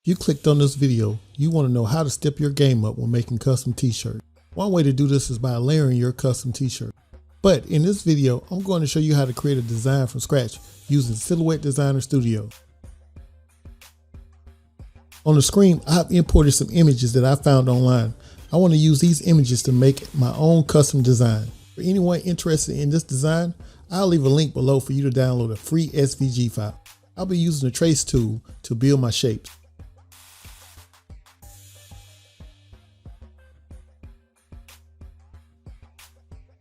If you clicked on this video, you want to know how to step your game up when making custom t-shirts. One way to do this is by layering your custom t-shirt. But in this video, I'm going to show you how to create a design from scratch using Silhouette Designer Studio. On the screen, I've imported some images that I found online. I want to use these images to make my own custom design. For anyone interested in this design, I'll leave a link below for you to download a free SVG file. I'll be using the trace tool to build my shapes.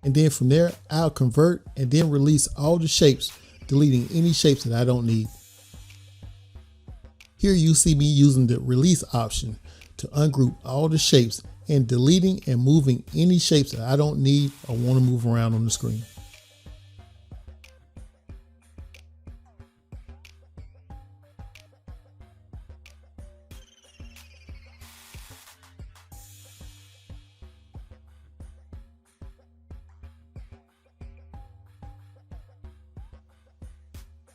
And then from there, I'll convert and then release all the shapes, deleting any shapes that I don't need. Here you see me using the release option to ungroup all the shapes and deleting and moving any shapes that I don't need or want to move around on the screen.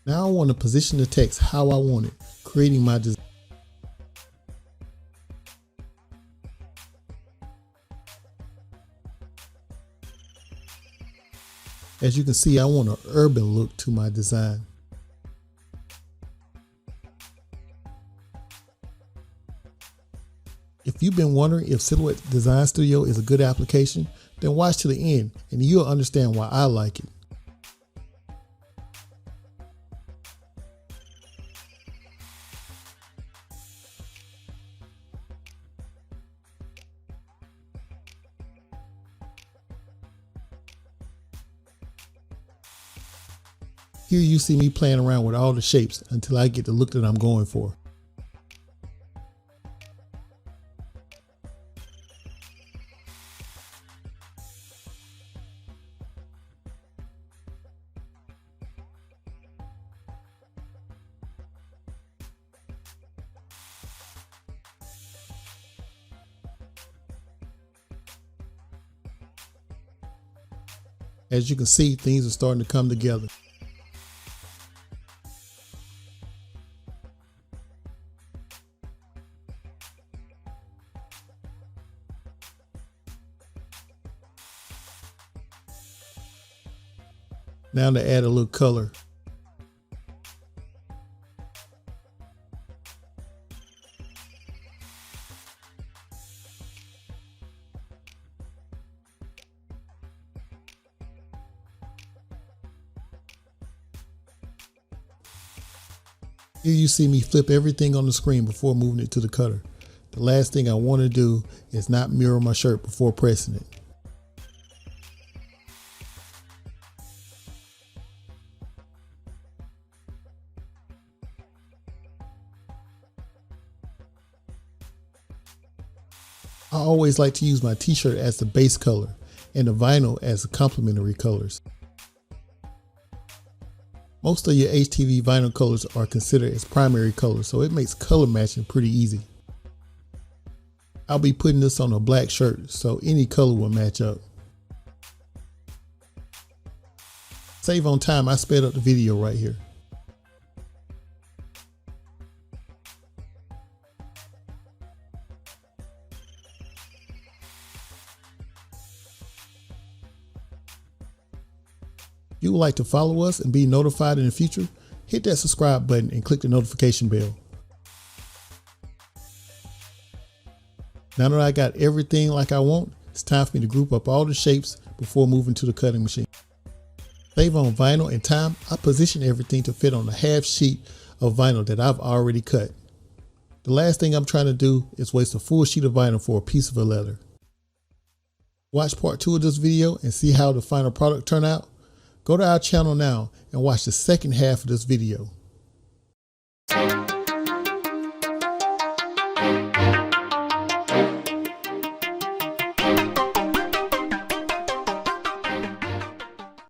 Now I want to position the text how I want it, creating my design. As you can see, I want an urban look to my design. If you've been wondering if Silhouette Design Studio is a good application, then watch to the end and you'll understand why I like it. Here you see me playing around with all the shapes until I get the look that I'm going for. As you can see, things are starting to come together. Now to add a little color. Here you see me flip everything on the screen before moving it to the cutter. The last thing I want to do is not mirror my shirt before pressing it. I always like to use my t-shirt as the base color and the vinyl as the complementary colors. Most of your HTV vinyl colors are considered as primary colors, so it makes color matching pretty easy. I'll be putting this on a black shirt, so any color will match up. Save on time, I sped up the video right here. If you would like to follow us and be notified in the future, hit that subscribe button and click the notification bell. Now that I got everything like I want, it's time for me to group up all the shapes before moving to the cutting machine. Save on vinyl and time, I position everything to fit on a half sheet of vinyl that I've already cut. The last thing I'm trying to do is waste a full sheet of vinyl for a piece of a leather. Watch part 2 of this video and see how the final product turned out. Go to our channel now and watch the second half of this video.